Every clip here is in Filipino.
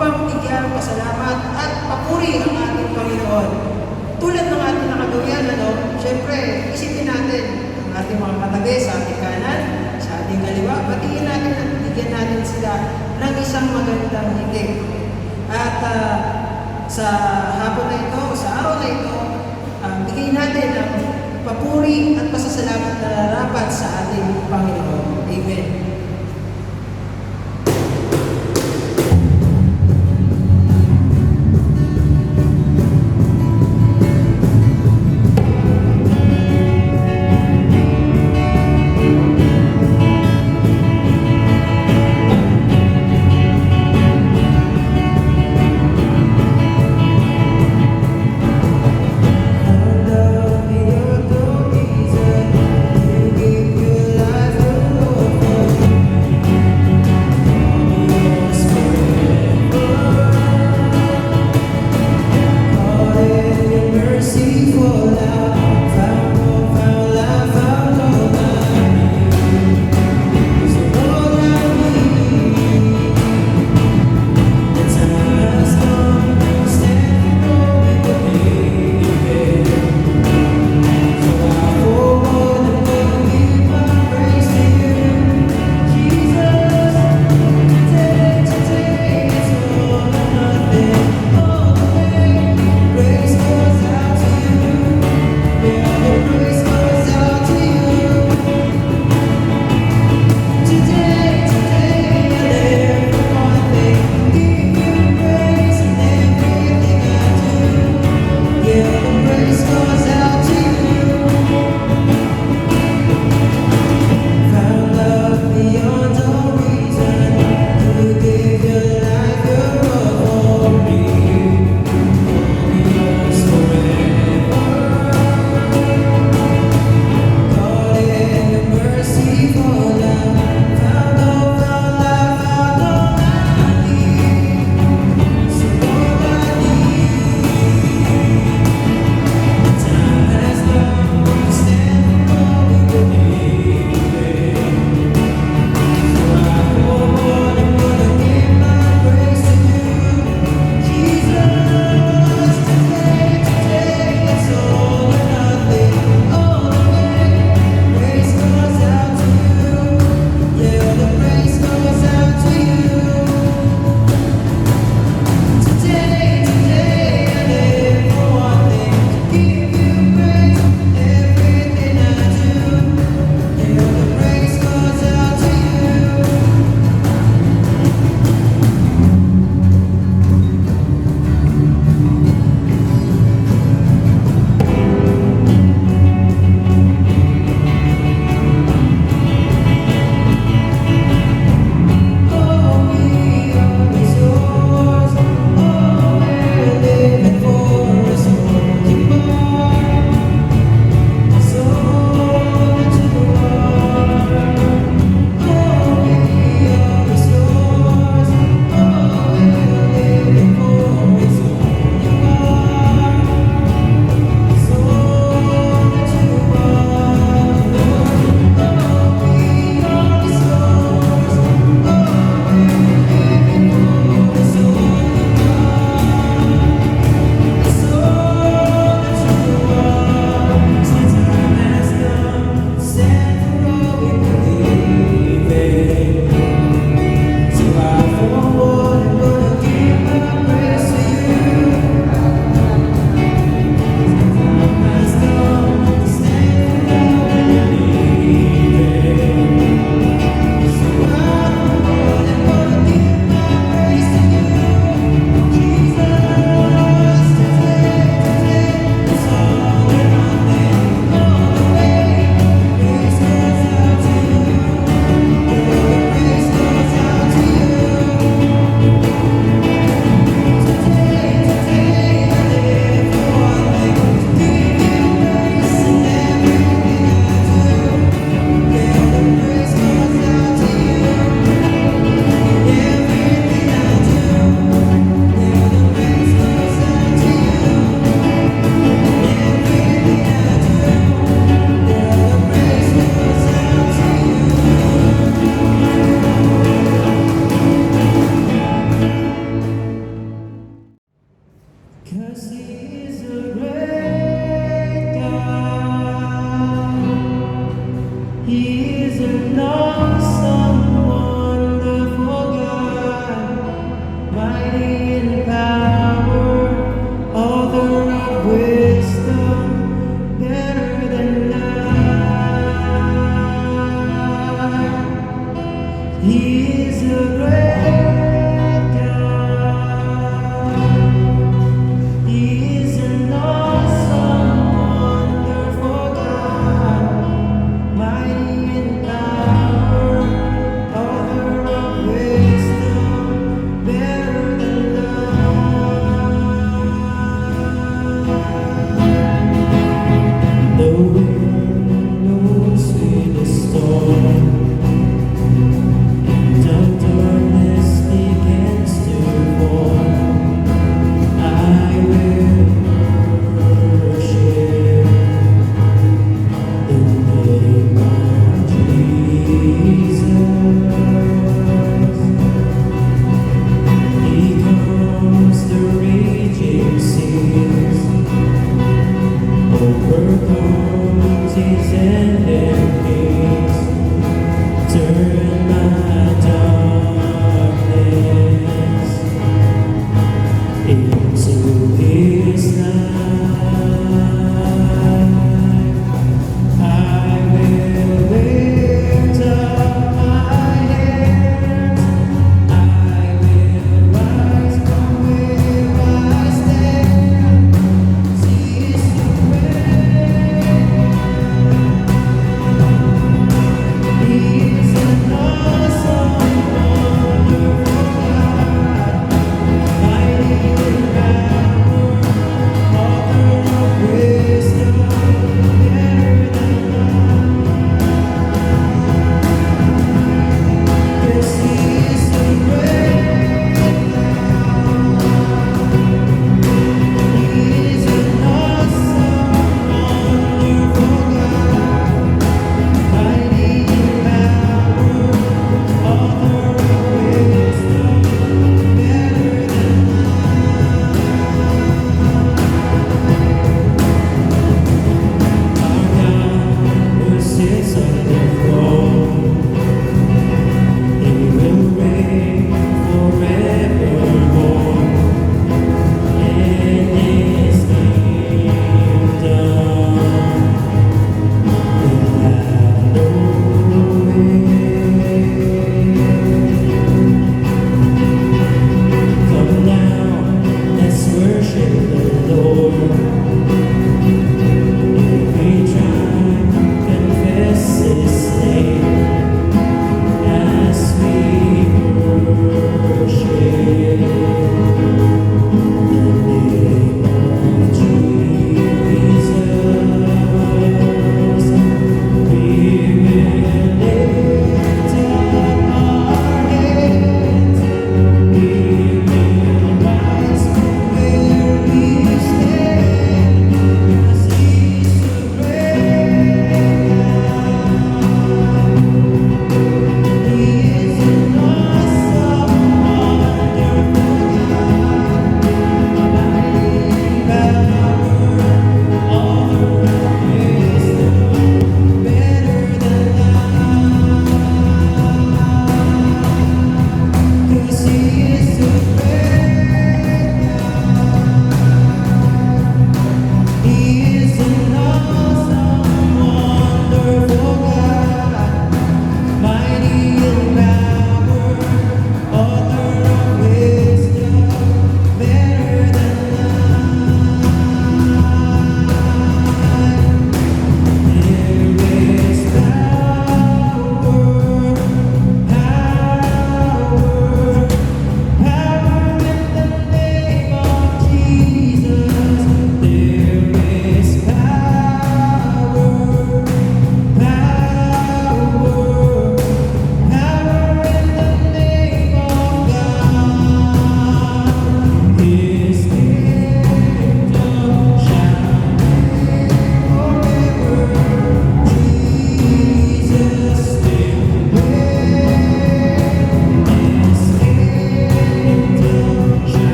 upang bigyan pasalamat at papuri ang ating Panginoon. Tulad ng ating nakagawian, syempre, isipin natin ang ating mga katabi sa ating kanan, sa ating kaliwa, batiin natin at bigyan natin sila ng isang magandang ngiti. At sa hapon na ito, sa araw na ito, bigay natin ang papuri at pasasalamat na narapat sa ating Panginoon. Amen. Thank you.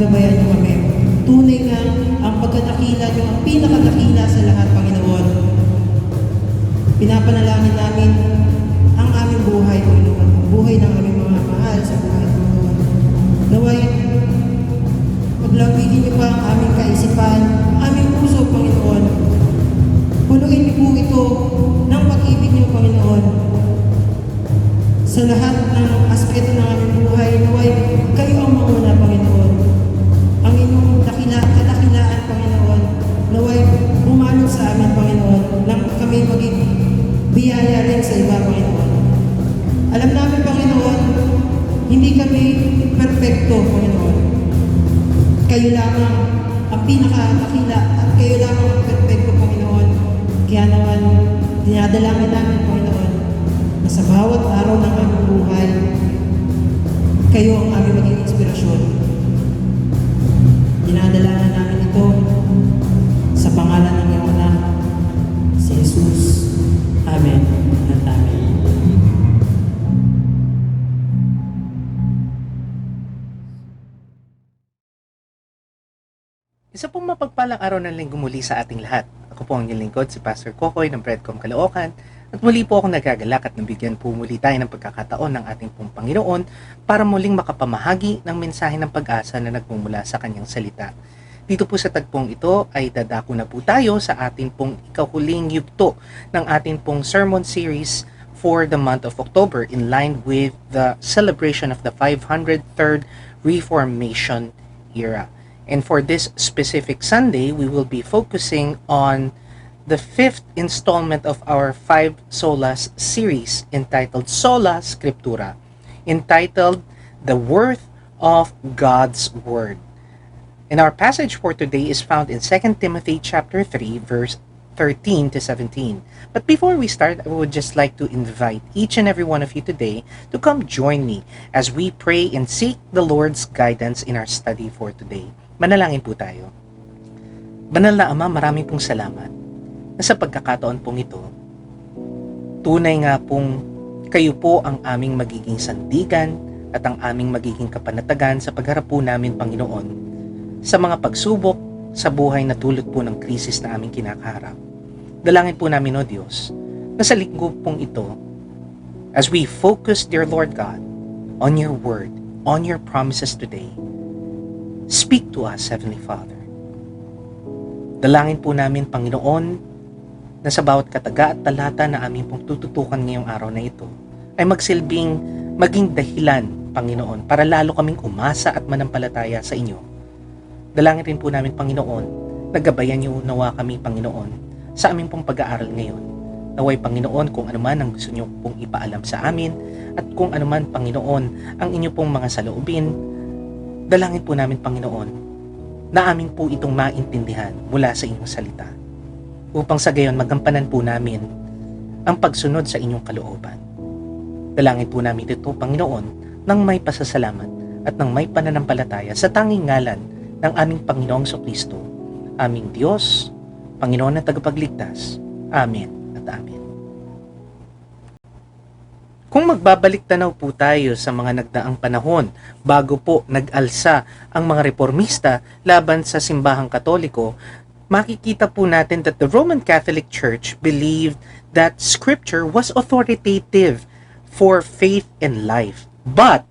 ginagabayan niyo kami. Tunay nga ang pagkadakila niyo, ang pinakadakila sa lahat, Panginoon. Pinapanalangin namin ang aming buhay, Panginoon, ang buhay ng aming mga mahal sa buhay, Panginoon. Naway, paglambigin niyo pa ang aming kaisipan, ang aming puso, Panginoon. Punuin niyo po ito ng pag-ibig niyo, Panginoon. Sa lahat ng aspeto ng aming buhay, naway kayo ang mauna, Panginoon. Ang inyong kadakilaan, Panginoon, naway bumalot sa amin, Panginoon, nang kami maging biyaya rin sa iba, Panginoon. Alam namin, Panginoon, hindi kami perfecto, Panginoon. Kayo lamang ang pinakadakila at kayo lamang ang perfecto, Panginoon. Kaya naman, dinadalangin namin, Panginoon, na sa bawat araw ng aming buhay, kayo ang aming maging inspirasyon. Dinadalangin namin ito sa pangalan ng iyong anak, si Jesus. Amen at amen. Isa pong mapagpalang araw ng linggo muli sa ating lahat. Ako po ang inyong lingkod, si Pastor Kokoy ng Breadcom Caloocan. At muli po akong nagagalak at nabigyan po muli tayo ng pagkakataon ng ating pong Panginoon para muling makapamahagi ng mensahe ng pag-asa na nagmumula sa kanyang salita. Dito po sa tagpong ito ay dadako na po tayo sa ating pong ikahuling yugto ng ating pong sermon series for the month of October in line with the celebration of the 503rd Reformation era. And for this specific Sunday, we will be focusing on the 5th installment of our 5 Solas series entitled Sola Scriptura, entitled The Worth of God's Word. And our passage for today is found in 2 Timothy chapter 3, verse 13 to 17. But before we start, I would just like to invite each and every one of you today to come join me as we pray and seek the Lord's guidance in our study for today. Manalangin po tayo. Banal na Ama, maraming pong salamat na sa pagkakataon pong ito, tunay nga pong kayo po ang aming magiging sandigan at ang aming magiging kapanatagan sa pagharap po namin, Panginoon, sa mga pagsubok sa buhay na dulot po ng krisis na aming kinakaharap. Dalangin po namin, O Diyos, na sa linggo pong ito, as we focus, dear Lord God, on your word, on your promises today, speak to us, Heavenly Father. Dalangin po namin, Panginoon, na sa bawat kataga at talata na aming pong tututukan ngayong araw na ito, ay maging dahilan, Panginoon, para lalo kaming umasa at manampalataya sa inyo. Dalangin rin po namin, Panginoon, nagabayan niyo nawa kami, Panginoon, sa aming pong pag-aaral ngayon. Naway, Panginoon, kung anuman ang gusto niyo pong ipaalam sa amin, at kung anuman, Panginoon, ang inyo pong mga saloobin, dalangin po namin, Panginoon, na amin po itong maintindihan mula sa inyong salita, upang sa gayon magampanan po namin ang pagsunod sa inyong kalooban. Dalangin po namin ito, Panginoon, nang may pasasalamat at nang may pananampalataya sa tanging ngalan ng aming Panginoong Kristo, aming Diyos, Panginoon na tagapagligtas. Amen at amen. Kung magbabalik tanaw po tayo sa mga nagdaang panahon bago po nag-alsa ang mga reformista laban sa simbahang Katoliko, makikita po natin that the Roman Catholic Church believed that Scripture was authoritative for faith and life. But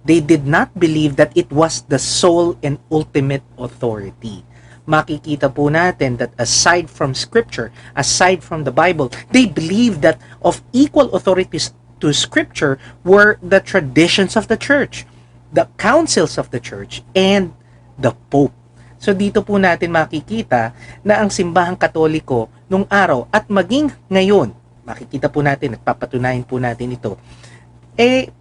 they did not believe that it was the sole and ultimate authority. Makikita po natin that aside from Scripture, aside from the Bible, they believed that of equal authorities to Scripture were the traditions of the Church, the councils of the Church, and the Pope. So dito po natin makikita na ang simbahang Katoliko nung araw at maging ngayon, makikita po natin, nagpapatunayan po natin ito,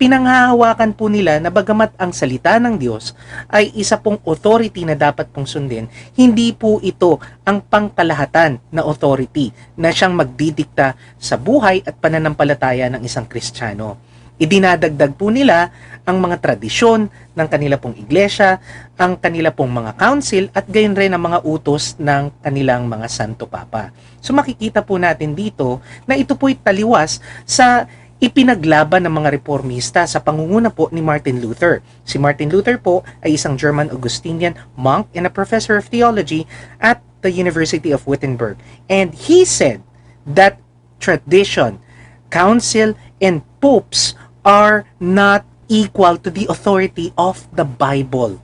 pinanghahawakan po nila na bagamat ang salita ng Diyos ay isa pong authority na dapat pong sundin, hindi po ito ang pangkalahatan na authority na siyang magdidikta sa buhay at pananampalataya ng isang Kristiyano. Idinadagdag po nila ang mga tradisyon ng kanila pong iglesia, ang kanila pong mga council at gayon rin ang mga utos ng kanilang mga Santo Papa. So makikita po natin dito na ito po'y taliwas sa ipinaglaban ng mga reformista sa pangunguna po ni Martin Luther. Si Martin Luther po ay isang German Augustinian monk and a professor of theology at the University of Wittenberg. And he said that tradition, council, and popes are not equal to the authority of the Bible.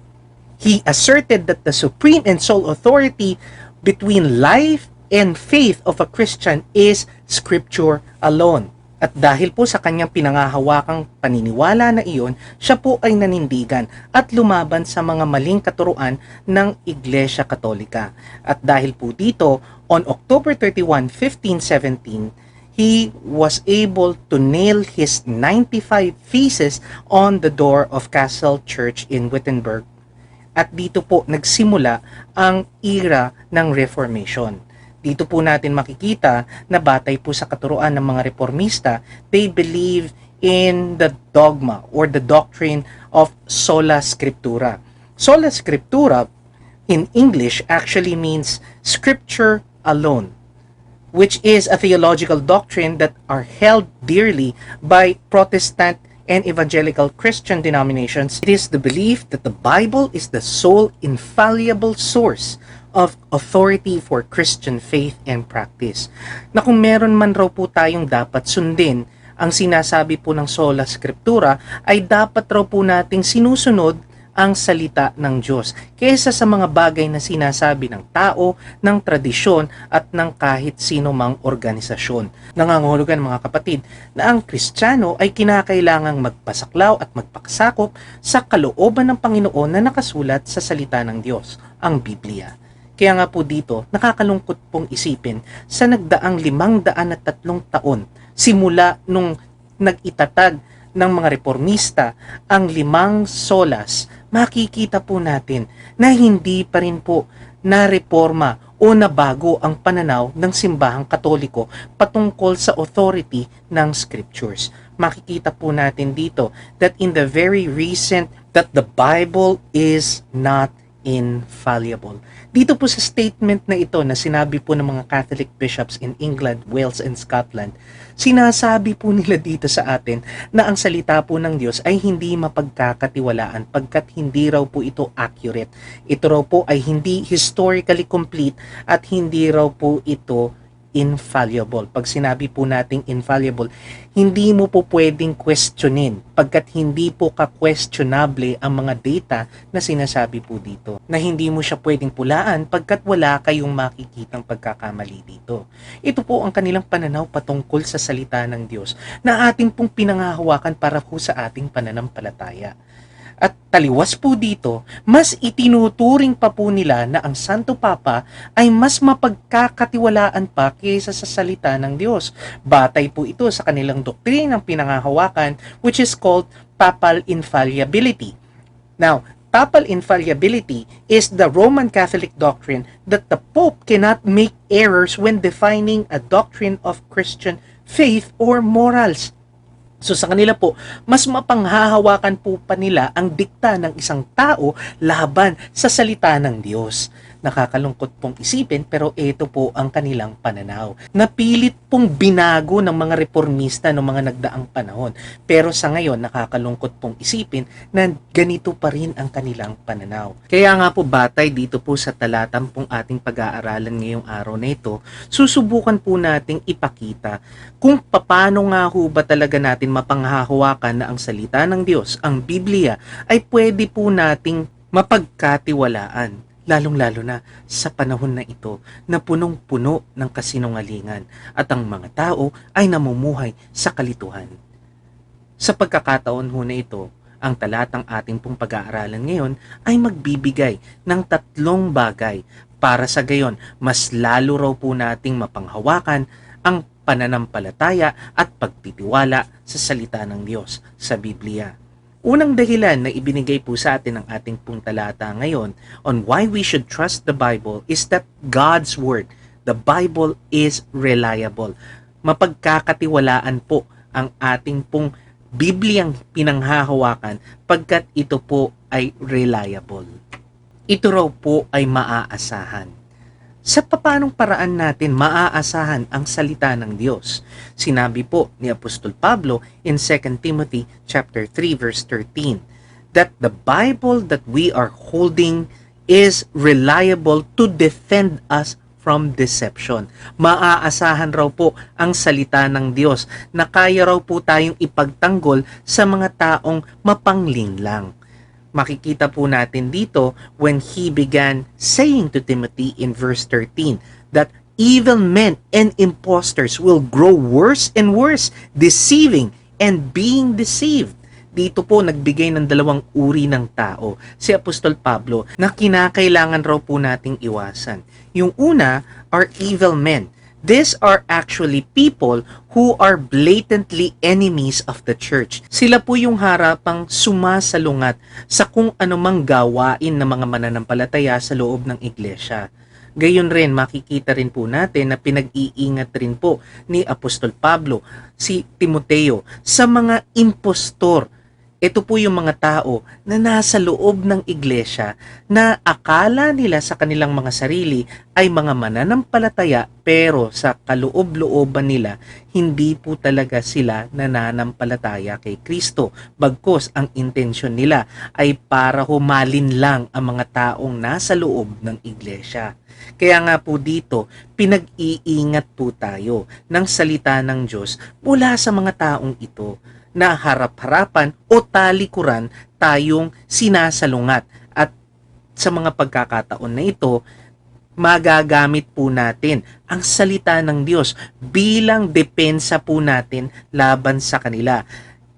He asserted that the supreme and sole authority between life and faith of a Christian is Scripture alone. At dahil po sa kanyang pinangahawakang paniniwala na iyon, siya po ay nanindigan at lumaban sa mga maling katuruan ng Iglesia Katolika. At dahil po dito, on October 31, 1517, he was able to nail his 95 theses on the door of Castle Church in Wittenberg. At dito po nagsimula ang era ng Reformation. Dito po natin makikita na batay po sa katuruan ng mga reformista, they believe in the dogma or the doctrine of sola scriptura. Sola scriptura in English actually means scripture alone, which is a theological doctrine that are held dearly by Protestant and evangelical Christian denominations. It is the belief that the Bible is the sole infallible source of authority for Christian faith and practice. Na kung meron man raw po tayong dapat sundin, ang sinasabi po ng sola scriptura ay dapat raw po nating sinusunod ang salita ng Diyos kaysa sa mga bagay na sinasabi ng tao, ng tradisyon at ng kahit sino mang organisasyon. Nangangahulugan mga kapatid na ang Kristiyano ay kinakailangang magpasaklaw at magpakasakop sa kalooban ng Panginoon na nakasulat sa salita ng Diyos, ang Biblia. Kaya nga po dito, nakakalungkot pong isipin sa nagdaang 503 taon simula nung nag-itatag ng mga reformista ang 5 solas, makikita po natin na hindi pa rin po na-reforma o nabago ang pananaw ng simbahang Katoliko patungkol sa authority ng scriptures. Makikita po natin dito that in the very recent that the Bible is not infallible. Dito po sa statement na ito na sinabi po ng mga Catholic bishops in England, Wales, and Scotland, sinasabi po nila dito sa atin na ang salita po ng Diyos ay hindi mapagkakatiwalaan pagkat hindi raw po ito accurate. Ito raw po ay hindi historically complete at hindi raw po ito infallible. Pag sinabi po nating infallible, hindi mo po pwedeng questionin pagkat hindi po ka-questionable ang mga data na sinasabi po dito. Na hindi mo siya pwedeng pulaan pagkat wala kayong makikitang pagkakamali dito. Ito po ang kanilang pananaw patungkol sa salita ng Diyos na ating pong pinangahawakan para po sa ating pananampalataya. At taliwas po dito, mas itinuturing pa po nila na ang Santo Papa ay mas mapagkakatiwalaan pa kaysa sa salita ng Diyos. Batay po ito sa kanilang doktrinang pinangahawakan which is called Papal Infallibility. Now, Papal Infallibility is the Roman Catholic doctrine that the Pope cannot make errors when defining a doctrine of Christian faith or morals. So sa kanila po, mas mapanghahawakan po pa nila ang dikta ng isang tao laban sa salita ng Diyos. Nakakalungkot pong isipin pero ito po ang kanilang pananaw. Napilit pong binago ng mga reformista noong mga nagdaang panahon. Pero sa ngayon, nakakalungkot pong isipin na ganito pa rin ang kanilang pananaw. Kaya nga po batay dito po sa talatang pong ating pag-aaralan ngayong araw na ito, susubukan po nating ipakita kung paano nga ho ba talaga natin mapanghahawakan na ang salita ng Diyos, ang Biblia, ay pwede po nating mapagkatiwalaan. Lalong-lalo na sa panahon na ito na punong-puno ng kasinungalingan at ang mga tao ay namumuhay sa kalituhan. Sa pagkakataon ho na ito, ang talatang ating pong pag-aaralan ngayon ay magbibigay ng 3 bagay para sa gayon mas lalo raw po nating mapanghawakan ang pananampalataya at pagtitiwala sa salita ng Diyos sa Biblia. Unang dahilan na ibinigay po sa atin ng ating pong talata ngayon on why we should trust the Bible is that God's Word, the Bible is reliable. Mapagkakatiwalaan po ang ating pong Bibliang pinanghahawakan pagkat ito po ay reliable. Ito raw po ay maaasahan. Sa papanong paraan natin maaasahan ang salita ng Diyos? Sinabi po ni Apostol Pablo in 2 Timothy chapter 3 verse 13 that the Bible that we are holding is reliable to defend us from deception. Maaasahan raw po ang salita ng Diyos na kaya raw po tayong ipagtanggol sa mga taong mapanglinlang. Makikita po natin dito when he began saying to Timothy in verse 13 that evil men and impostors will grow worse and worse, deceiving and being deceived. Dito po nagbigay ng dalawang uri ng tao si Apostol Pablo na kinakailangan raw po nating iwasan. Yung una are evil men. These are actually people who are blatantly enemies of the church. Sila po yung harapang sumasalungat sa kung anumang gawain ng mga mananampalataya sa loob ng iglesia. Gayon rin, makikita rin po natin na pinag-iingat rin po ni Apostol Pablo si Timoteo sa mga impostor. Ito po yung mga tao na nasa loob ng iglesia na akala nila sa kanilang mga sarili ay mga mananampalataya pero sa kaloob-looban nila hindi po talaga sila nananampalataya kay Kristo. Bagkus ang intensyon nila ay para humalin lang ang mga taong nasa loob ng iglesia. Kaya nga po dito, pinag-iingat po tayo ng salita ng Diyos mula sa mga taong ito na harap-harapan o talikuran tayong sinasalungat. At sa mga pagkakataon na ito, magagamit po natin ang salita ng Diyos bilang depensa po natin laban sa kanila.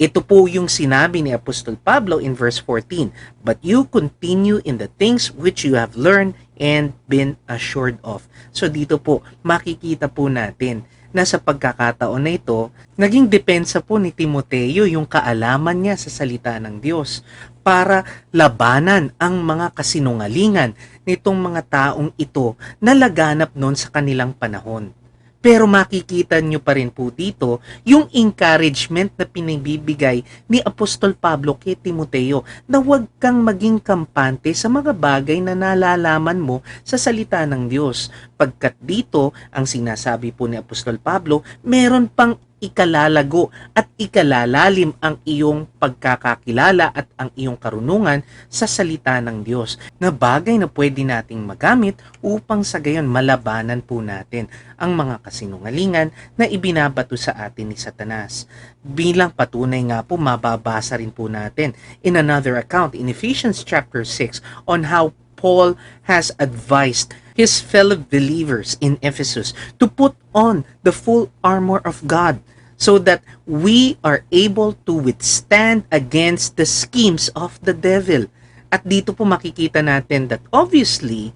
Ito po yung sinabi ni Apostol Pablo in verse 14, "But you continue in the things which you have learned and been assured of." So dito po, makikita po natin na sa pagkakataon na ito, naging depensa po ni Timoteo yung kaalaman niya sa salita ng Diyos para labanan ang mga kasinungalingan nitong mga taong ito na laganap noon sa kanilang panahon. Pero makikita nyo pa rin po dito yung encouragement na pinibibigay ni Apostol Pablo kay Timoteo na huwag kang maging kampante sa mga bagay na nalalaman mo sa salita ng Diyos. Pagkat dito, ang sinasabi po ni Apostol Pablo, meron pang ikalalago at ikalalalim ang iyong pagkakakilala at ang iyong karunungan sa salita ng Diyos na bagay na pwede nating magamit upang sa gayon malabanan po natin ang mga kasinungalingan na ibinabato sa atin ni Satanas. Bilang patunay nga po, mababasa rin po natin in another account in Ephesians chapter 6 on how Paul has advised his fellow believers in Ephesus to put on the full armor of God so that we are able to withstand against the schemes of the devil. At dito po makikita natin that obviously,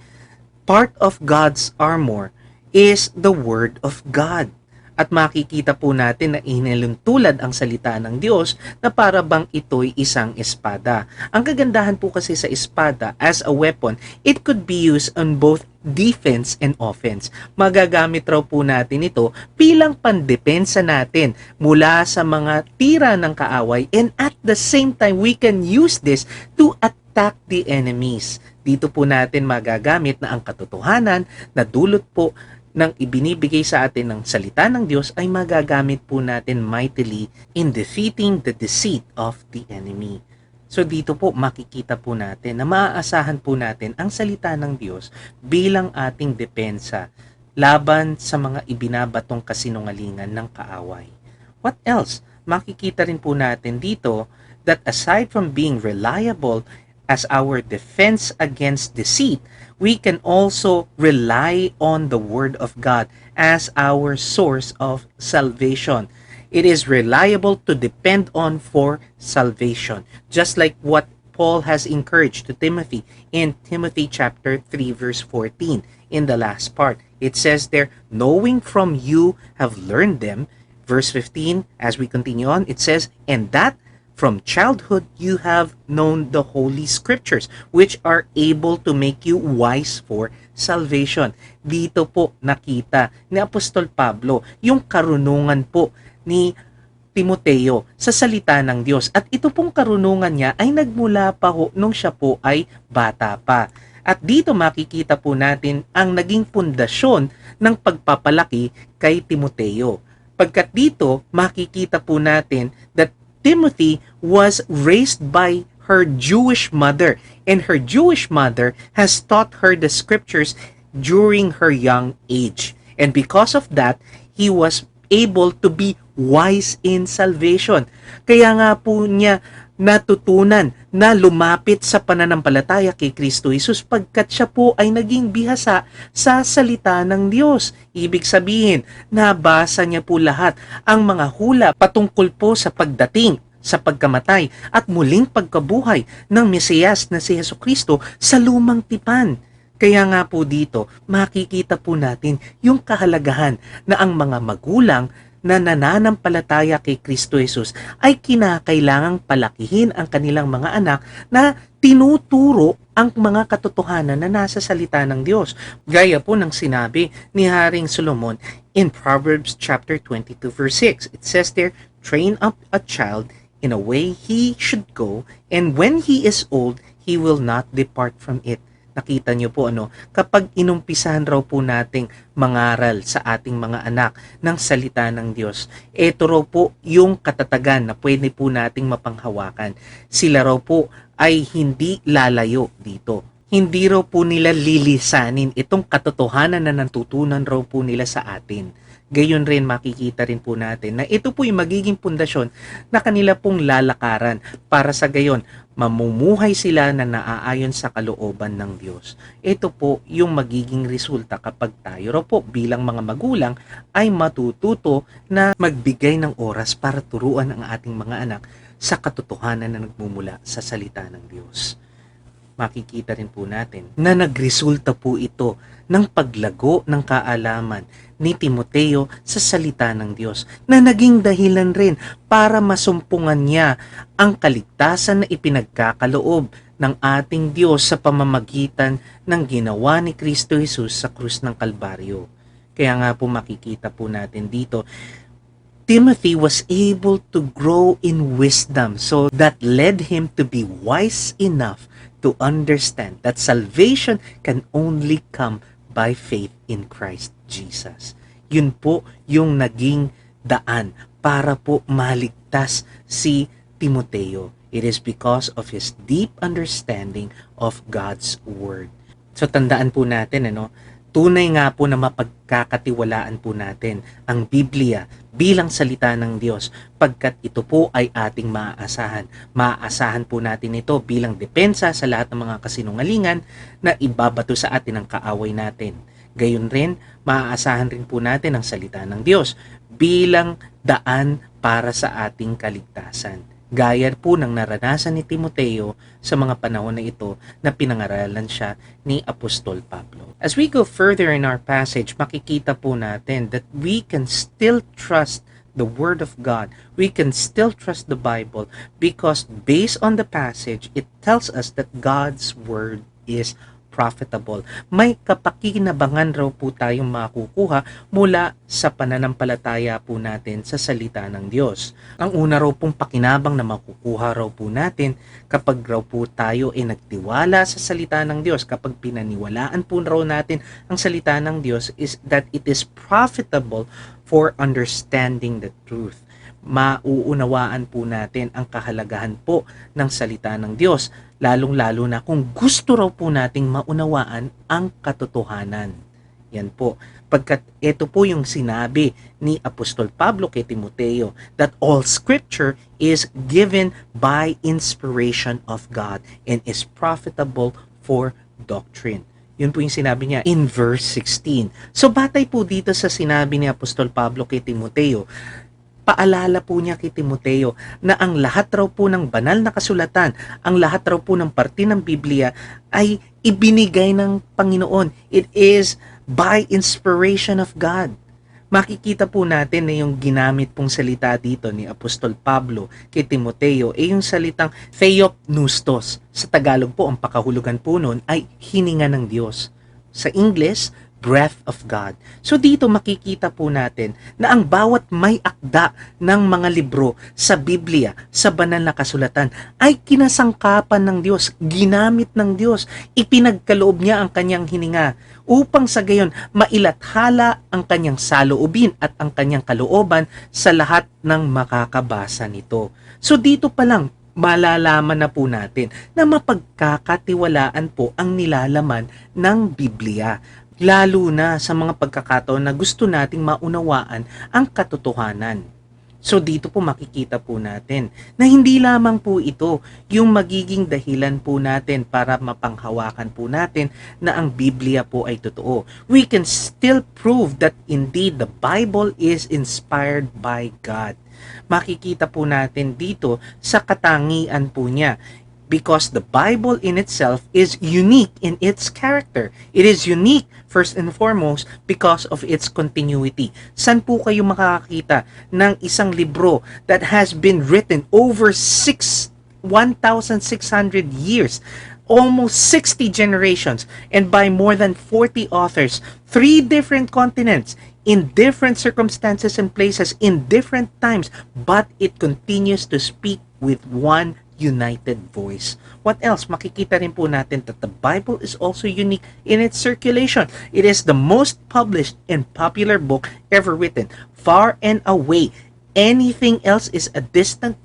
part of God's armor is the Word of God. At makikita po natin na inilintulad ang salita ng Diyos na para bang ito'y isang espada. Ang kagandahan po kasi sa espada as a weapon, it could be used on both defense and offense. Magagamit raw po natin ito bilang pandepensa natin mula sa mga tira ng kaaway, and at the same time, we can use this to attack the enemies. Dito po natin magagamit na ang katotohanan na dulot po ng ibinibigay sa atin ng salita ng Diyos ay magagamit po natin mightily in defeating the deceit of the enemy. So dito po makikita po natin na maaasahan po natin ang salita ng Diyos bilang ating depensa laban sa mga ibinabatong kasinungalingan ng kaaway. What else? Makikita rin po natin dito that aside from being reliable as our defense against deceit, we can also rely on the Word of God as our source of salvation. It is reliable to depend on for salvation, just like what Paul has encouraged to Timothy in Timothy chapter 3 verse 14 in the last part. It says there, knowing from you have learned them. Verse 15, as we continue on, it says, and that from childhood you have known the Holy Scriptures, which are able to make you wise for salvation. Dito po nakita ni Apostol Pablo yung karunungan po ni Timoteo sa salita ng Diyos. At ito pong karunungan niya ay nagmula pa ho nung siya po ay bata pa. At dito makikita po natin ang naging pundasyon ng pagpapalaki kay Timoteo. Pagkat dito makikita po natin that Timothy was raised by her Jewish mother, and her Jewish mother has taught her the scriptures during her young age. And because of that, he was able to be wise in salvation. Kaya nga po niya natutunan na lumapit sa pananampalataya kay Kristo Jesus pagkat siya po ay naging bihasa sa salita ng Diyos. Ibig sabihin, nabasa niya po lahat ang mga hula patungkol po sa pagdating, sa pagkamatay at muling pagkabuhay ng Mesiyas na si Jesucristo sa lumang tipan. Kaya nga po dito, makikita po natin yung kahalagahan na ang mga magulang na nananampalataya kay Kristo Jesus ay kinakailangang palakihin ang kanilang mga anak na tinuturo ang mga katotohanan na nasa salita ng Diyos. Gaya po ng sinabi ni Haring Solomon in Proverbs chapter 22 verse 6. It says there, "Train up a child in a way he should go, and when he is old, he will not depart from it." Nakita niyo po kapag inumpisahan raw po nating mangaral sa ating mga anak ng salita ng Diyos, ito raw po yung katatagan na pwede po nating mapanghawakan. Sila raw po ay hindi lalayo dito. Hindi raw po nila lilisanin itong katotohanan na natutunan raw po nila sa atin. Gayon rin makikita rin po natin na ito po yung magiging pundasyon na kanila pong lalakaran para sa gayon mamumuhay sila na naaayon sa kalooban ng Diyos. Ito po yung magiging resulta kapag tayo raw po bilang mga magulang ay matututo na magbigay ng oras para turuan ang ating mga anak sa katotohanan na nagmumula sa salita ng Diyos. Makikita rin po natin na nagresulta po ito ng paglago ng kaalaman ni Timoteo sa salita ng Diyos na naging dahilan rin para masumpungan niya ang kaligtasan na ipinagkakaloob ng ating Diyos sa pamamagitan ng ginawa ni Kristo Jesus sa krus ng Kalbaryo. Kaya nga po makikita po natin dito, Timothy was able to grow in wisdom, so that led him to be wise enough to understand that salvation can only come by faith in Christ Jesus. Yun po yung naging daan para po maligtas si Timoteo. It is because of his deep understanding of God's Word. So tandaan po natin, tunay nga po na mapagkakatiwalaan po natin ang Biblia bilang salita ng Diyos pagkat ito po ay ating maaasahan. Maaasahan po natin ito bilang depensa sa lahat ng mga kasinungalingan na ibabato sa atin ng kaaway natin. Gayon rin, maaasahan rin po natin ang salita ng Diyos bilang daan para sa ating kaligtasan. Gaya po ng naranasan ni Timoteo sa mga panahon na ito na pinangaralan siya ni Apostol Pablo. As we go further in our passage, makikita po natin that we can still trust the Word of God. We can still trust the Bible because based on the passage, it tells us that God's Word is profitable. May kapakinabangan raw po tayong makukuha mula sa pananampalataya po natin sa salita ng Diyos. Ang una raw pong pakinabang na makukuha raw po natin kapag raw po tayo ay nagtiwala sa salita ng Diyos, kapag pinaniwalaan po raw natin ang salita ng Diyos, is that it is profitable for understanding the truth. Mauunawaan po natin ang kahalagahan po ng salita ng Diyos, lalong-lalo na kung gusto raw po nating maunawaan ang katotohanan. Yan po, pagkat ito po yung sinabi ni Apostol Pablo kay Timoteo, that all scripture is given by inspiration of God and is profitable for doctrine. Yun po yung sinabi niya in verse 16. So batay po dito sa sinabi ni Apostol Pablo kay Timoteo, paalala po niya kay Timoteo na ang lahat raw po ng banal na kasulatan, ang lahat raw po ng parte ng Biblia ay ibinigay ng Panginoon. It is by inspiration of God. Makikita po natin na yung ginamit pong salita dito ni Apostol Pablo kay Timoteo ay yung salitang theopneustos. Sa Tagalog po, ang pakahulugan po nun ay hininga ng Diyos. Sa English, breath of God. So dito makikita po natin na ang bawat may akda ng mga libro sa Biblia, sa banal na kasulatan, ay kinasangkapan ng Diyos, ginamit ng Diyos, ipinagkaloob niya ang kanyang hininga upang sa gayon mailathala ang kanyang saloobin at ang kanyang kalooban sa lahat ng makakabasa nito. So dito pa lang, malalaman na po natin na mapagkakatiwalaan po ang nilalaman ng Biblia. Lalo na sa mga pagkakataon na gusto nating maunawaan ang katotohanan. So dito po makikita po natin na hindi lamang po ito yung magiging dahilan po natin para mapanghawakan po natin na ang Biblia po ay totoo. We can still prove that indeed the Bible is inspired by God. Makikita po natin dito sa katangian po niya. Because the Bible in itself is unique in its character. It is unique first and foremost because of its continuity. San po kayo makakakita ng isang libro that has been written over 1,600 years, almost 60 generations, and by more than 40 authors, 3 different continents, in different circumstances and places, in different times, but it continues to speak with one united voice. What else? Makikita rin po natin that the Bible is also unique in its circulation. It is the most published and popular book ever written, far and away. Anything else is a distant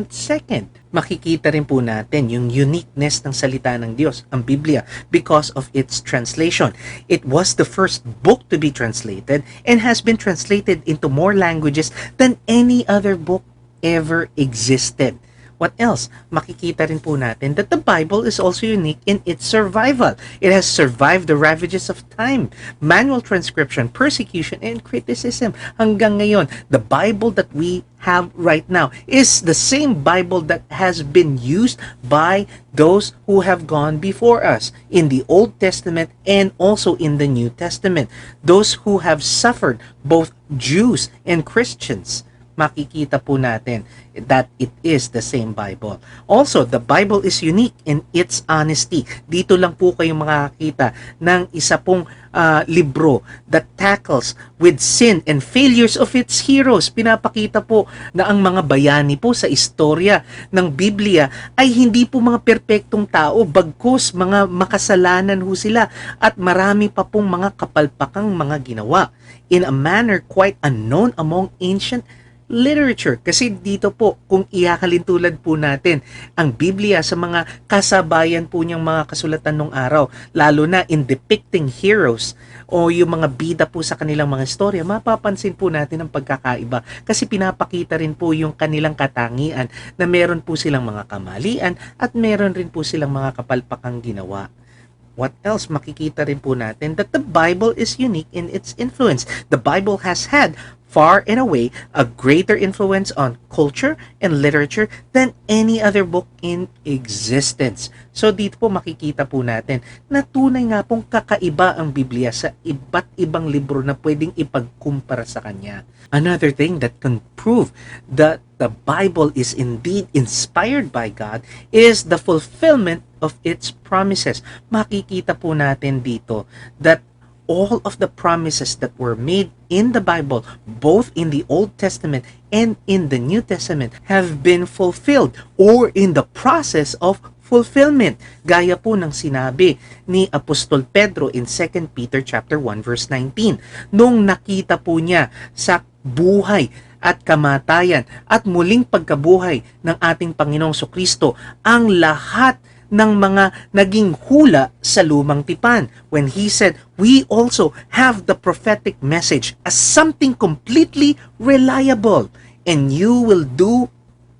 second. Makikita rin po natin yung uniqueness ng salita ng Diyos, ang Biblia, because of its translation. It was the first book to be translated and has been translated into more languages than any other book ever existed. What else? Makikita rin po natin that the Bible is also unique in its survival. It has survived the ravages of time, manual transcription, persecution, and criticism. Hanggang ngayon, the Bible that we have right now is the same Bible that has been used by those who have gone before us in the Old Testament and also in the New Testament. Those who have suffered, both Jews and Christians. Makikita po natin that it is the same Bible. Also, the Bible is unique in its honesty. Dito lang po kayo makakita ng isa pong libro that tackles with sin and failures of its heroes. Pinapakita po na ang mga bayani po sa istorya ng Biblia ay hindi po mga perpektong tao, bagkus mga makasalanan ho sila at marami pa pong mga kapalpakang mga ginawa in a manner quite unknown among ancient literature. Kasi dito po, kung ihahalintulad po natin ang Biblia sa mga kasabayan po niyang mga kasulatan nung araw, lalo na in depicting heroes o yung mga bida po sa kanilang mga istorya, mapapansin po natin ang pagkakaiba kasi pinapakita rin po yung kanilang katangian na meron po silang mga kamalian at meron rin po silang mga kapalpakang ginawa. What else? Makikita rin po natin that the Bible is unique in its influence. The Bible has had far and away a greater influence on culture and literature than any other book in existence. So dito po makikita po natin na tunay nga pong kakaiba ang Biblia sa iba't ibang libro na pwedeng ipagkumpara sa kanya. Another thing that can prove that the Bible is indeed inspired by God is the fulfillment of its promises. Makikita po natin dito that all of the promises that were made in the Bible, both in the Old Testament and in the New Testament, have been fulfilled or in the process of fulfillment. Gaya po ng sinabi ni Apostol Pedro in 2 Peter chapter 1 verse 19. Nung nakita po niya sa buhay at kamatayan at muling pagkabuhay ng ating Panginoong Sokristo ang lahat ng mga naging hula sa lumang tipan when he said, we also have the prophetic message as something completely reliable and you will do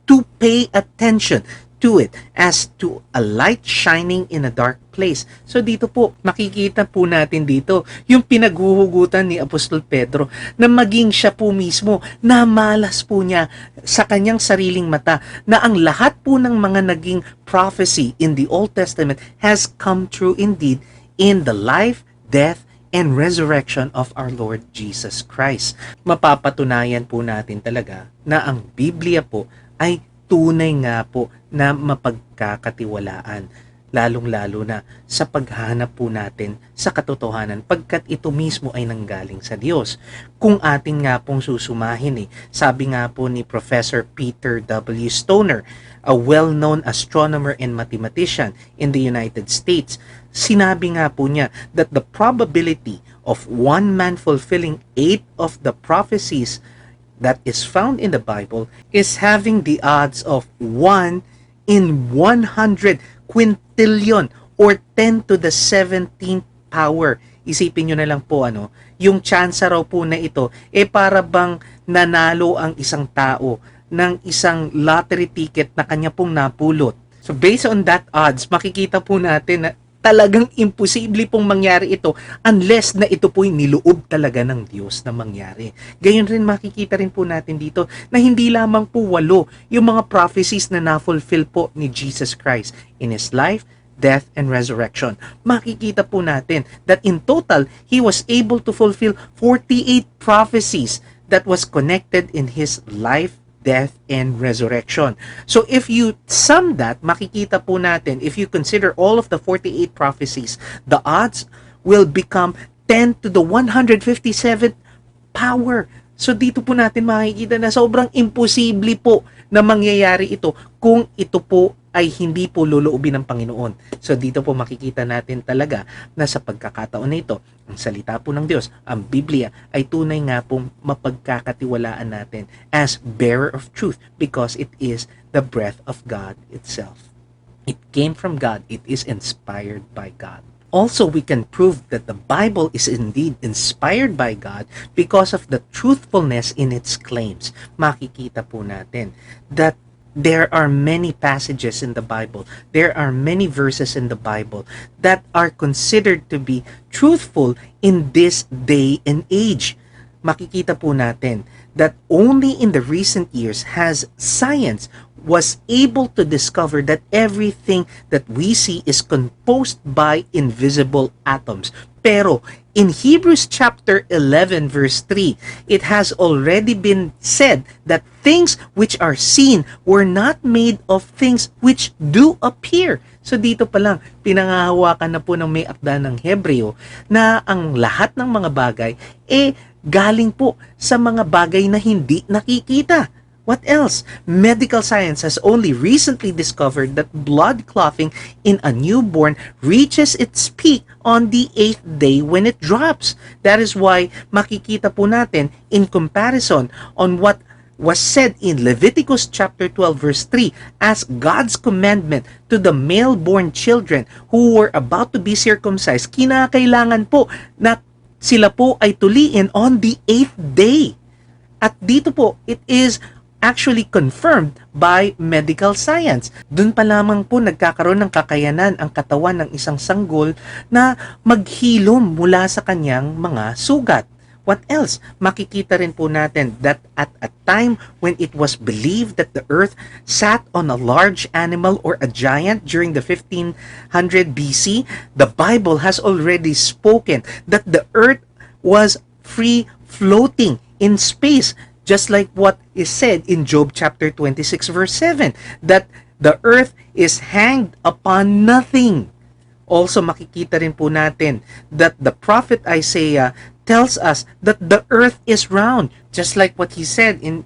to pay attention to it as to a light shining in a dark place. So dito po, makikita po natin dito yung pinaghuhugutan ni Apostol Pedro na maging siya po mismo na malas po niya sa kanyang sariling mata na ang lahat po ng mga naging prophecy in the Old Testament has come true indeed in the life, death, and resurrection of our Lord Jesus Christ. Mapapatunayan po natin talaga na ang Biblia po ay tunay nga po na mapagkakatiwalaan. lalong-lalo na sa paghahanap po natin sa katotohanan pagkat ito mismo ay nanggaling sa Diyos. Kung atin nga pong susumahin sabi nga po ni Professor Peter W. Stoner, a well-known astronomer and mathematician in the United States, sinabi nga po niya that the probability of one man fulfilling 8 of the prophecies that is found in the Bible is having the odds of 1 in 100 quintillion or 10 to the 17th power. Isipin nyo na lang po yung chance raw po na ito para bang nanalo ang isang tao ng isang lottery ticket na kanya pong napulot. So based on that odds, makikita po natin na talagang imposible pong mangyari ito unless na ito po'y niloob talaga ng Diyos na mangyari. Gayon rin makikita rin po natin dito na hindi lamang po 8 yung mga prophecies na na-fulfill po ni Jesus Christ in His life, death, and resurrection. Makikita po natin that in total, He was able to fulfill 48 prophecies that was connected in His life, death, and resurrection. So if you sum that, makikita po natin, if you consider all of the 48 prophecies, the odds will become 10 to the 157th power. So dito po natin makikita na sobrang imposible po na mangyayari ito kung ito po ay hindi po loloobin ng Panginoon. So dito po makikita natin talaga na sa pagkakataon na ito, ang salita po ng Diyos, ang Biblia, ay tunay nga pong mapagkakatiwalaan natin as bearer of truth because it is the breath of God itself. It came from God. It is inspired by God. Also, we can prove that the Bible is indeed inspired by God because of the truthfulness in its claims. Makikita po natin that there are many passages in the Bible, there are many verses in the Bible that are considered to be truthful in this day and age. Makikita po natin that only in the recent years has science was able to discover that everything that we see is composed by invisible atoms. Pero in Hebrews chapter 11 verse 3, it has already been said that things which are seen were not made of things which do appear. So dito pa lang, pinangahawakan na po ng may akda ng Hebreo na ang lahat ng mga bagay galing po sa mga bagay na hindi nakikita. What else? Medical science has only recently discovered that blood clotting in a newborn reaches its peak on the 8th day when it drops. That is why makikita po natin in comparison on what was said in Leviticus chapter 12 verse 3 as God's commandment to the male-born children who were about to be circumcised, kinakailangan po na sila po ay tuliin on the 8th day. At dito po, it is actually confirmed by medical science. Doon pa lamang po nagkakaroon ng kakayanan ang katawan ng isang sanggol na maghilom mula sa kanyang mga sugat. What else? Makikita rin po natin that at a time when it was believed that the earth sat on a large animal or a giant during the 1500 BC, the Bible has already spoken that the earth was free floating in space, just like what is said in Job chapter 26 verse 7, that the earth is hanged upon nothing. Also makikita rin po natin that the prophet Isaiah tells us that the earth is round, just like what he said in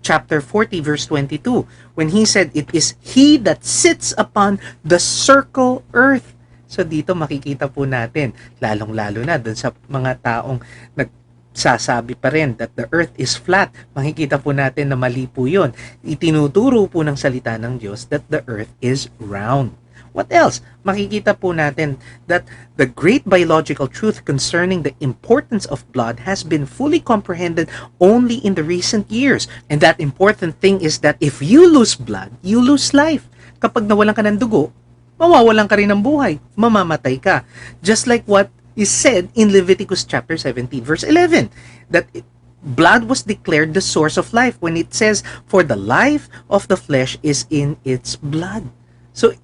chapter 40 verse 22, when he said, "It is he that sits upon the circle earth." So dito makikita po natin, lalong-lalo na dun sa mga taong sasabi pa rin that the earth is flat. Makikita po natin na mali po yun. Itinuturo po ng salita ng Diyos that the earth is round. What else? Makikita po natin that the great biological truth concerning the importance of blood has been fully comprehended only in the recent years. And that important thing is that if you lose blood, you lose life. Kapag nawalan ka ng dugo, mawawalan ka rin ng buhay. Mamamatay ka. Just like what is said in Leviticus chapter 17 verse 11, that blood was declared the source of life when it says, "For the life of the flesh is in its blood." So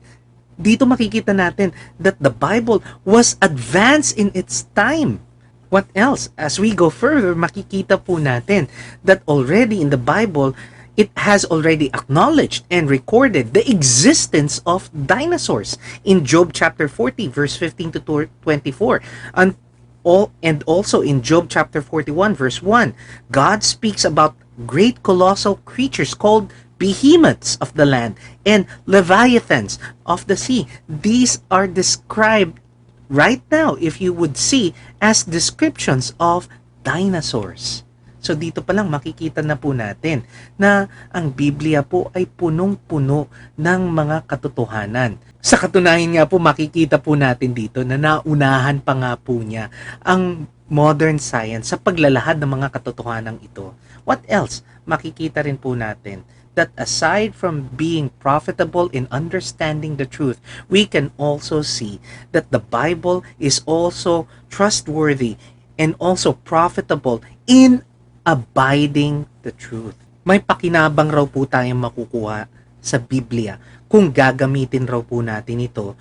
dito makikita natin that the Bible was advanced in its time. What else? As we go further, makikita po natin that already in the Bible, it has already acknowledged and recorded the existence of dinosaurs in Job chapter 40 verse 15 to 24. And also in Job chapter 41 verse 1, God speaks about great colossal creatures called behemoths of the land and leviathans of the sea. These are described right now, if you would see, as descriptions of dinosaurs. So dito pa lang makikita na po natin na ang Biblia po ay punong-puno ng mga katotohanan. Sa katunayan nga po, makikita po natin dito na naunahan pa nga po niya ang modern science sa paglalahad ng mga katotohanan ito. What else? Makikita rin po natin that aside from being profitable in understanding the truth, we can also see that the Bible is also trustworthy and also profitable in abiding the truth. May pakinabang raw po tayong makukuha sa Biblia kung gagamitin raw po natin ito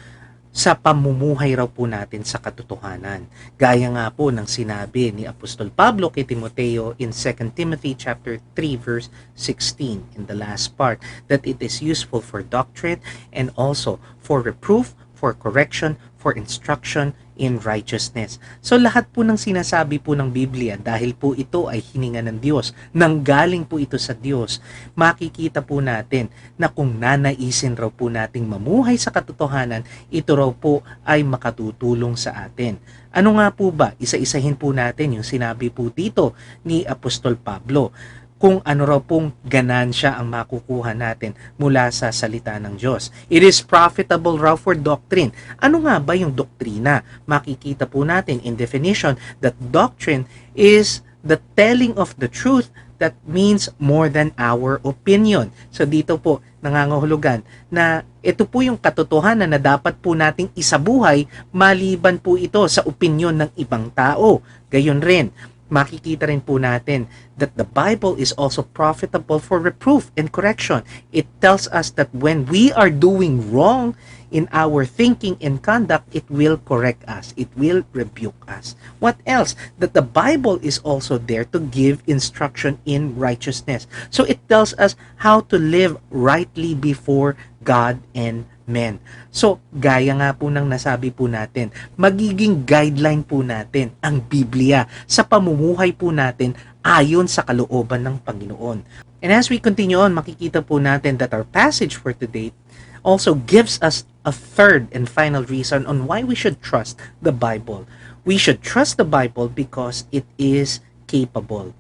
sa pamumuhay raw po natin sa katotohanan. Gaya nga po ng sinabi ni Apostol Pablo kay Timoteo in 2 Timothy chapter 3 verse 16 in the last part, that it is useful for doctrine and also for reproof, for correction, for instruction in righteousness. So lahat po ng sinasabi po ng Biblia, dahil po ito ay hininga ng Diyos, nanggaling po ito sa Diyos, makikita po natin na kung nanaisin raw po nating mamuhay sa katotohanan, ito raw po ay makatutulong sa atin. Ano nga po ba? Isa-isahin po natin yung sinabi po dito ni Apostol Pablo, kung ano raw pong ganansya ang makukuha natin mula sa salita ng Diyos. It is profitable raw for doctrine. Ano nga ba yung doktrina? Makikita po natin in definition that doctrine is the telling of the truth that means more than our opinion. So dito po nangangahulugan na ito po yung katotohanan na dapat po nating isabuhay maliban po ito sa opinion ng ibang tao. Gayon rin, makikita rin po natin that the Bible is also profitable for reproof and correction. It tells us that when we are doing wrong in our thinking and conduct, it will correct us. It will rebuke us. What else? That the Bible is also there to give instruction in righteousness. So it tells us how to live rightly before God and men. So, gaya nga po ng nasabi po natin, magiging guideline po natin ang Biblia sa pamumuhay po natin ayon sa kalooban ng Panginoon. And as we continue on, makikita po natin that our passage for today also gives us a third and final reason on why we should trust the Bible. We should trust the Bible because it is capable.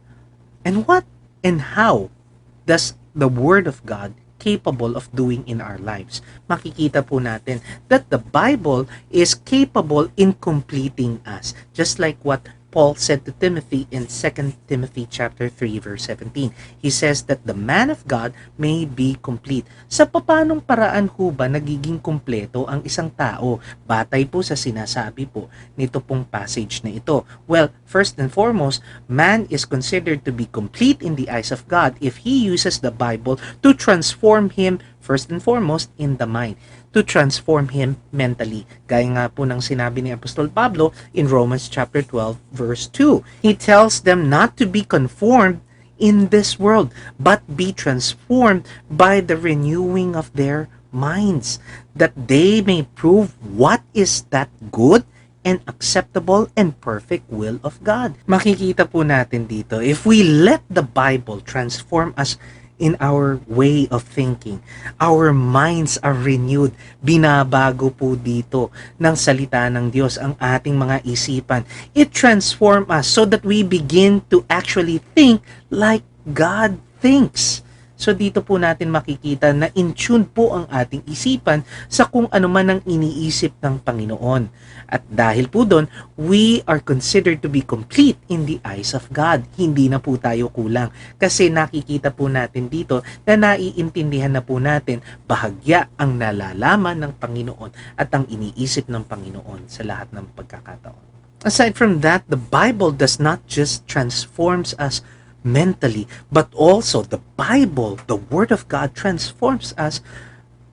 And what and how does the Word of God capable of doing in our lives? Makikita po natin that the Bible is capable in completing us, just like what Paul said to Timothy in 2 Timothy chapter 3 verse 17. He says that the man of God may be complete. Sa papanong paraan ho ba nagiging kumpleto ang isang tao? Batay po sa sinasabi po nito pong passage na ito. Well, first and foremost, man is considered to be complete in the eyes of God if he uses the Bible to transform him first and foremost in the mind, to transform him mentally. Gaya nga po ng sinabi ni Apostol Pablo in Romans chapter 12 verse 2. He tells them not to be conformed in this world, but be transformed by the renewing of their minds, that they may prove what is that good and acceptable and perfect will of God. Makikita po natin dito, if we let the Bible transform us in our way of thinking, our minds are renewed. Binabago po dito ng salita ng Diyos ang ating mga isipan. It transforms us so that we begin to actually think like God thinks. So dito po natin makikita na in tune po ang ating isipan sa kung ano man ang iniisip ng Panginoon. At dahil po doon, we are considered to be complete in the eyes of God. Hindi na po tayo kulang. Kasi nakikita po natin dito na naiintindihan na po natin bahagya ang nalalaman ng Panginoon at ang iniisip ng Panginoon sa lahat ng pagkakataon. Aside from that, the Bible does not just transforms us mentally, but also the Bible, the Word of God, transforms us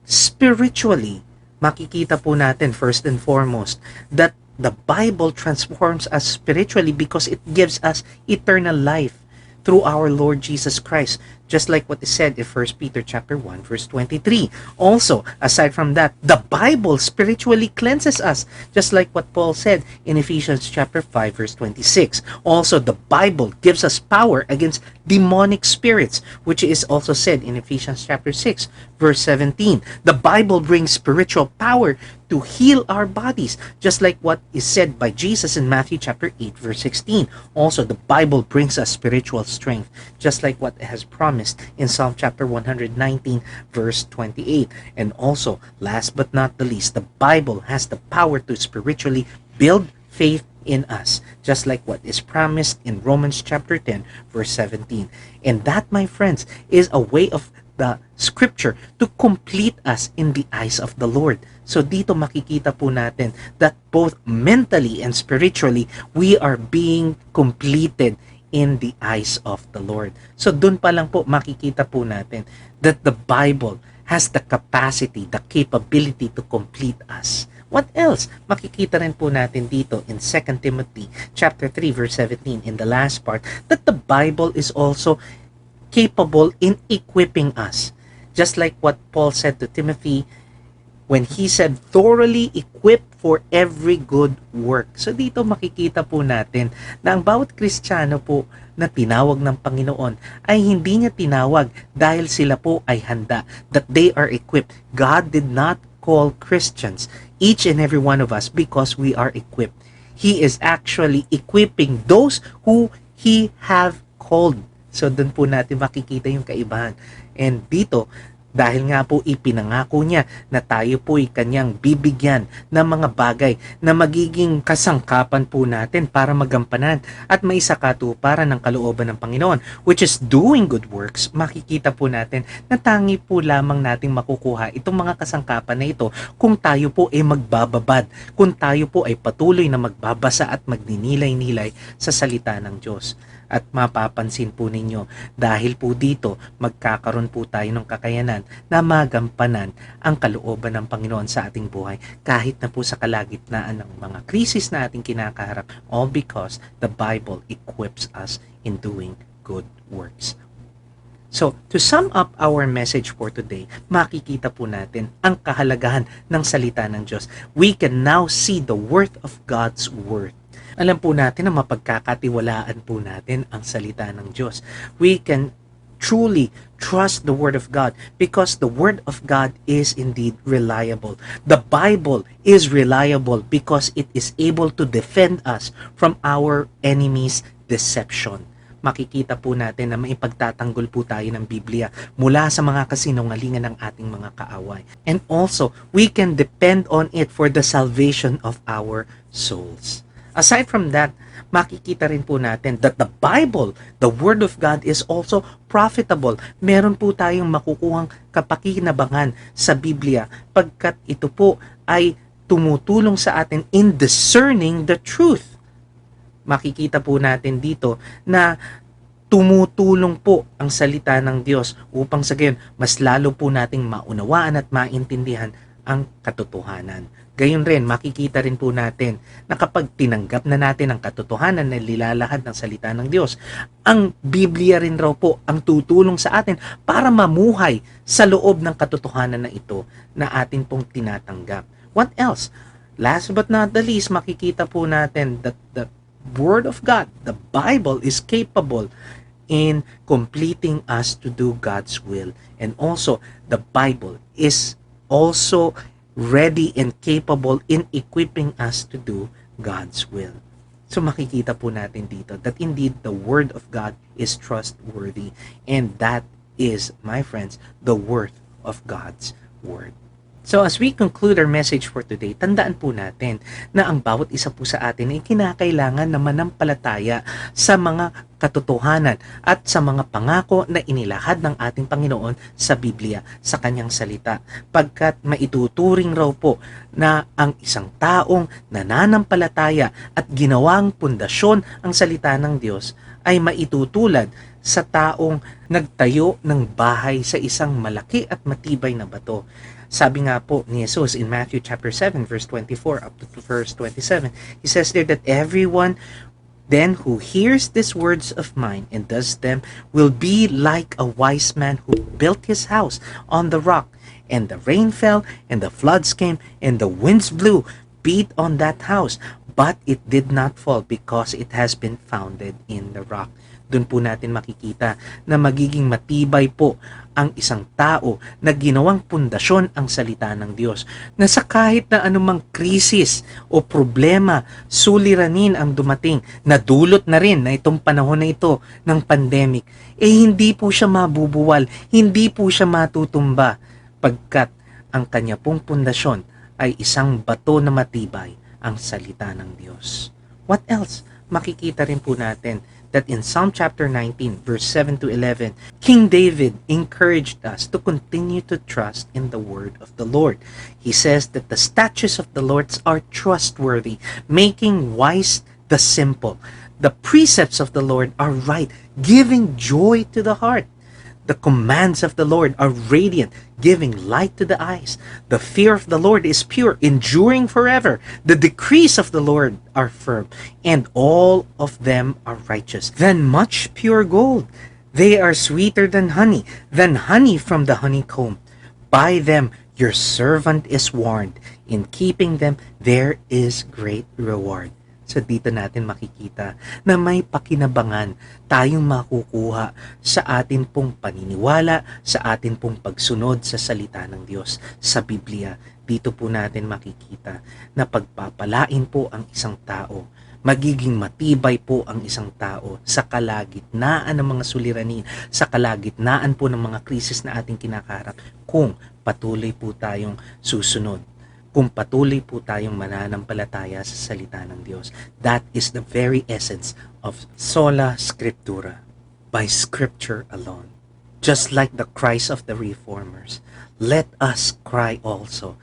spiritually. Makikita po natin first and foremost that the Bible transforms us spiritually because it gives us eternal life through our Lord Jesus Christ. just like what is said in 1 Peter chapter 1 verse 23. Also, aside from that, the Bible spiritually cleanses us, just like what Paul said in Ephesians chapter 5 verse 26. Also, the Bible gives us power against demonic spirits, which is also said in Ephesians chapter 6 verse 17. The Bible brings spiritual power to heal our bodies, just like what is said by Jesus in Matthew chapter 8 verse 16. Also, the Bible brings us spiritual strength, just like what it has promised in Psalm chapter 119 verse 28. And also, last but not the least, the Bible has the power to spiritually build faith in us, just like what is promised in Romans chapter 10 verse 17. And that, my friends, is a way of the scripture to complete us in the eyes of the Lord. So dito makikita po natin that both mentally and spiritually, we are being completed in the eyes of the Lord. So dun pa lang po makikita po natin that the Bible has the capacity, the capability to complete us. What else? Makikita rin po natin dito in 2 Timothy chapter 3 verse 17 in the last part that the Bible is also capable in equipping us. Just like what Paul said to Timothy when he said, thoroughly equipped for every good work. So dito makikita po natin na ang bawat Kristiyano po na tinawag ng Panginoon ay hindi niya tinawag dahil sila po ay handa, that they are equipped. God did not call Christians, each and every one of us, because we are equipped. He is actually equipping those who He have called. So doon po natin makikita yung kaibahan. And dito, dahil nga po ipinangako niya na tayo po ay kanyang bibigyan ng mga bagay na magiging kasangkapan po natin para magampanan at maisakatuparan ng kalooban ng Panginoon, which is doing good works, makikita po natin na tangi po lamang nating makukuha itong mga kasangkapan na ito kung tayo po ay magbababad, kung tayo po ay patuloy na magbabasa at magninilay-nilay sa salita ng Diyos. At mapapansin po ninyo, dahil po dito, magkakaroon po tayo ng kakayanan na magampanan ang kalooban ng Panginoon sa ating buhay kahit na po sa kalagitnaan ng mga krisis na ating kinakaharap, all because the Bible equips us in doing good works. So, to sum up our message for today, makikita po natin ang kahalagahan ng salita ng Diyos. We can now see the worth of God's Word. Alam po natin na mapagkakatiwalaan po natin ang salita ng Diyos. We can truly trust the Word of God because the Word of God is indeed reliable. The Bible is reliable because it is able to defend us from our enemies' deception. Makikita po natin na maipagtatanggol po tayo ng Biblia mula sa mga kasinungalingan ng ating mga kaaway. And also, we can depend on it for the salvation of our souls. Aside from that, makikita rin po natin that the Bible, the Word of God, is also profitable. Meron po tayong makukuhang kapakinabangan sa Biblia pagkat ito po ay tumutulong sa atin in discerning the truth. Makikita po natin dito na tumutulong po ang salita ng Diyos upang sa gayon mas lalo po nating maunawaan at maintindihan ang katotohanan. Gayon rin, makikita rin po natin na kapag tinanggap na natin ang katotohanan na nilalahad ng salita ng Diyos, ang Biblia rin raw po ang tutulong sa atin para mamuhay sa loob ng katotohanan na ito na atin pong tinatanggap. What else? Last but not the least, makikita po natin that the Word of God, the Bible, is capable in completing us to do God's will. And also, the Bible is also ready and capable in equipping us to do God's will. So makikita po natin dito that indeed the Word of God is trustworthy, and that is, my friends, the worth of God's Word. So as we conclude our message for today, tandaan po natin na ang bawat isa po sa atin ay kinakailangan na manampalataya sa mga katotohanan at sa mga pangako na inilahad ng ating Panginoon sa Biblia, sa kanyang salita. Pagkat maituturing raw po na ang isang taong nananampalataya at ginawang pundasyon ang salita ng Diyos ay maitutulad sa taong nagtayo ng bahay sa isang malaki at matibay na bato. Sabi nga po ni Jesus in Matthew chapter 7 verse 24 up to verse 27, He says there that everyone Then who hears these words of mine and does them will be like a wise man who built his house on the rock. And the rain fell, and the floods came, and the winds blew, beat on that house, but it did not fall because it has been founded in the rock. Doon po natin makikita na magiging matibay po ang isang tao na ginawang pundasyon ang salita ng Diyos. Na sa kahit na anumang krisis o problema, suliranin ang dumating, na dulot na rin na itong panahon na ito ng pandemic, hindi po siya mabubuwal, hindi po siya matutumba, pagkat ang kanya pong pundasyon ay isang bato na matibay, ang salita ng Diyos. What else? Makikita rin po natin that in Psalm chapter 19, verse 7 to 11, King David encouraged us to continue to trust in the word of the Lord. He says that the statutes of the Lord are trustworthy, making wise the simple. The precepts of the Lord are right, giving joy to the heart. The commands of the Lord are radiant, giving light to the eyes. The fear of the Lord is pure, enduring forever. The decrees of the Lord are firm, and all of them are righteous. Than much pure gold. They are sweeter than honey from the honeycomb. By them your servant is warned. In keeping them there is great reward. So dito natin makikita na may pakinabangan tayong makukuha sa atin pong paniniwala, sa atin pong pagsunod sa salita ng Diyos sa Biblia. Dito po natin makikita na pagpapalain po ang isang tao, magiging matibay po ang isang tao sa kalagitnaan ng mga suliranin, sa kalagitnaan po ng mga krisis na ating kinakaharap kung patuloy po tayong susunod, kung patuloy po tayong mananampalataya sa salita ng Diyos. That is the very essence of sola scriptura, by scripture alone. Just like the cries of the reformers, let us cry also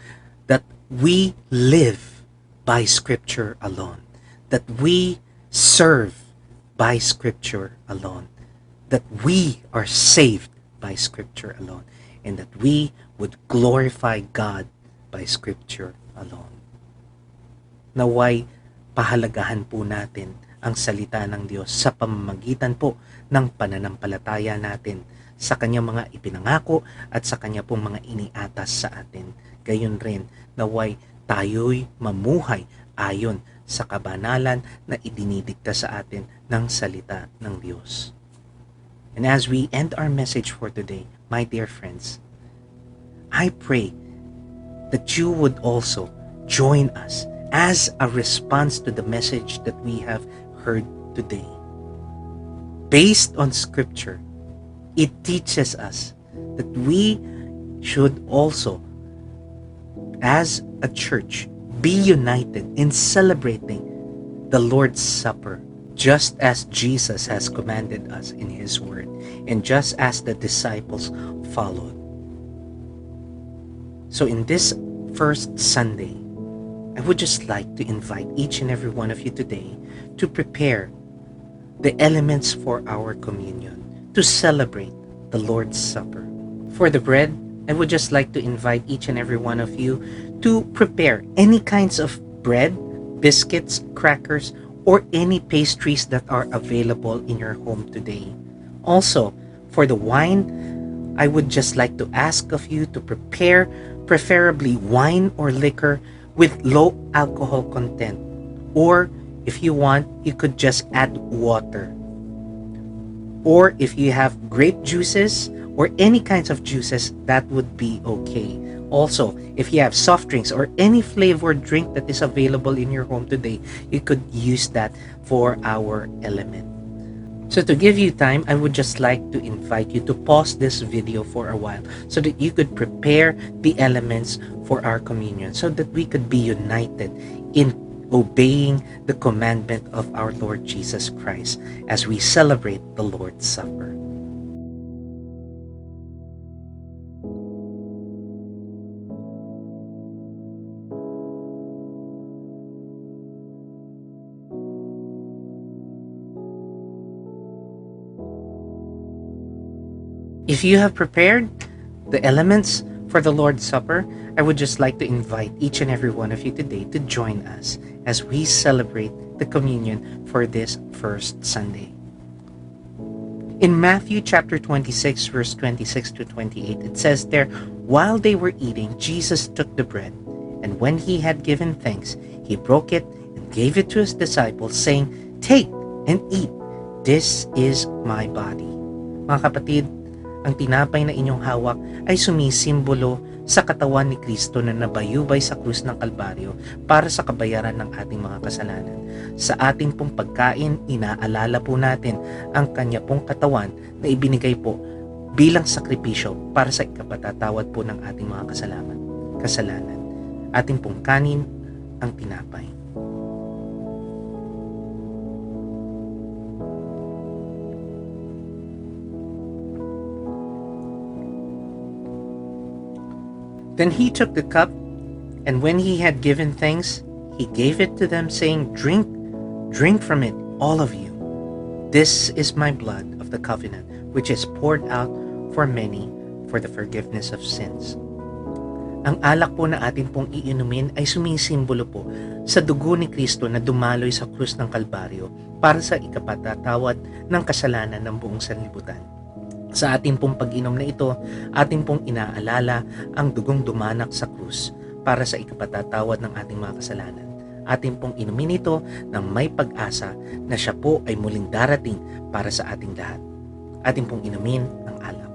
that we live by scripture alone, that we serve by scripture alone, that we are saved by scripture alone, and that we would glorify God by scripture alone. Naway pahalagahan po natin ang salita ng Diyos sa pamamagitan po ng pananampalataya natin sa kanyang mga ipinangako at sa kanya pong mga iniatas sa atin. Gayon rin, naway tayo'y mamuhay ayon sa kabanalan na idinidikta sa atin ng salita ng Diyos. And as we end our message for today, my dear friends, I pray that you would also join us as a response to the message that we have heard today. Based on Scripture, it teaches us that we should also, as a church, be united in celebrating the Lord's Supper, just as Jesus has commanded us in His Word, and just as the disciples followed. So in this first Sunday, I would just like to invite each and every one of you today to prepare the elements for our communion, to celebrate the Lord's Supper. For the bread, I would just like to invite each and every one of you to prepare any kinds of bread, biscuits, crackers, or any pastries that are available in your home today. Also, for the wine, I would just like to ask of you to prepare preferably wine or liquor with low alcohol content. Or if you want, you could just add water. Or if you have grape juices or any kinds of juices, that would be okay. Also, if you have soft drinks or any flavored drink that is available in your home today, you could use that for our element. So to give you time, I would just like to invite you to pause this video for a while so that you could prepare the elements for our communion, so that we could be united in obeying the commandment of our Lord Jesus Christ as we celebrate the Lord's Supper. If you have prepared the elements For the Lord's Supper, I would just like to invite each and every one of you today to join us as we celebrate the communion for this first Sunday. In Matthew chapter 26, verse 26 to 28, it says there, "While they were eating, Jesus took the bread, and when he had given thanks, he broke it and gave it to his disciples, saying, 'Take and eat. This is my body.'" Mga kapatid, ang tinapay na inyong hawak ay sumisimbolo sa katawan ni Kristo na nabayubay sa krus ng Kalbaryo para sa kabayaran ng ating mga kasalanan. Sa ating pong pagkain, inaalala po natin ang kanya pong katawan na ibinigay po bilang sakripisyo para sa ikapatatawad po ng ating mga kasalanan. Ating pong kanin, ang tinapay. Then he took the cup, and when he had given thanks, he gave it to them, saying, Drink from it, all of you. This is my blood of the covenant, which is poured out for many for the forgiveness of sins. Ang alak po na atin pong iinumin ay sumisimbolo po sa dugo ni Kristo na dumaloy sa krus ng Kalbaryo para sa ikapatatawad ng kasalanan ng buong sanlibutan. Sa ating pong pag-inom na ito, ating pong inaalala ang dugong dumanak sa krus para sa ikapatatawad ng ating mga kasalanan. Ating pong inumin ito ng may pag-asa na siya po ay muling darating para sa ating lahat. Ating pong inumin ang alak.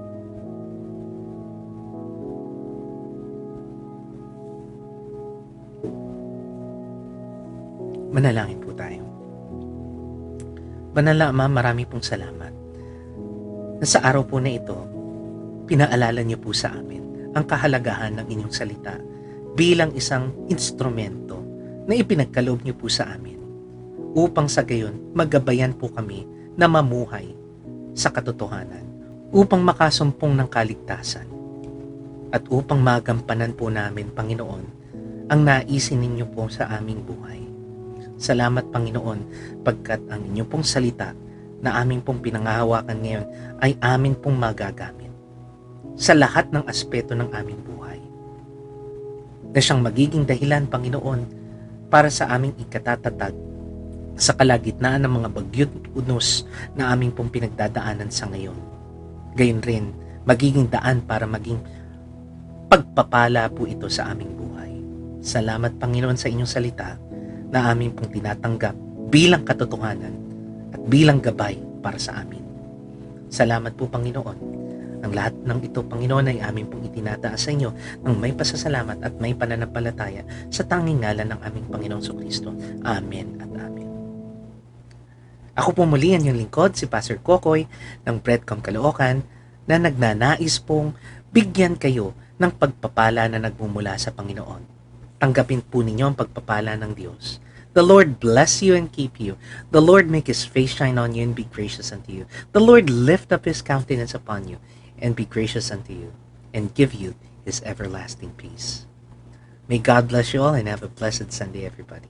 Manalangin po tayo. Banal na Ama, marami pong salamat na sa araw po na ito, pinaalala niyo po sa amin ang kahalagahan ng inyong salita bilang isang instrumento na ipinagkaloob niyo po sa amin upang sa gayon magabayan po kami na mamuhay sa katotohanan, upang makasumpong ng kaligtasan at upang magampanan po namin, Panginoon, ang naisin ninyo po sa aming buhay. Salamat, Panginoon, pagkat ang inyong pong salita na aming pong pinangahawakan ngayon ay amin pong magagamit sa lahat ng aspeto ng aming buhay. Na siyang magiging dahilan, Panginoon, para sa aming ikatatatag sa kalagitnaan ng mga bagyo't unos na aming pong pinagdadaanan sa ngayon. Gayon rin, magiging daan para maging pagpapala po ito sa aming buhay. Salamat, Panginoon, sa inyong salita na aming pong tinatanggap bilang katotohanan at bilang gabay para sa amin. Salamat po, Panginoon. Ang lahat ng ito, Panginoon, ay amin pong itinataas sa inyo ng may pasasalamat at may pananampalataya sa tanging ngalan ng aming Panginoong Kristo. Amen at amen. Ako po muli ang inyong lingkod, si Pastor Kokoy ng Breadcom Caloocan, na nagnanais pong bigyan kayo ng pagpapala na nagmumula sa Panginoon. Tanggapin po ninyo ang pagpapala ng Diyos. The Lord bless you and keep you. The Lord make His face shine on you and be gracious unto you. The Lord lift up His countenance upon you and be gracious unto you and give you His everlasting peace. May God bless you all and have a blessed Sunday, everybody.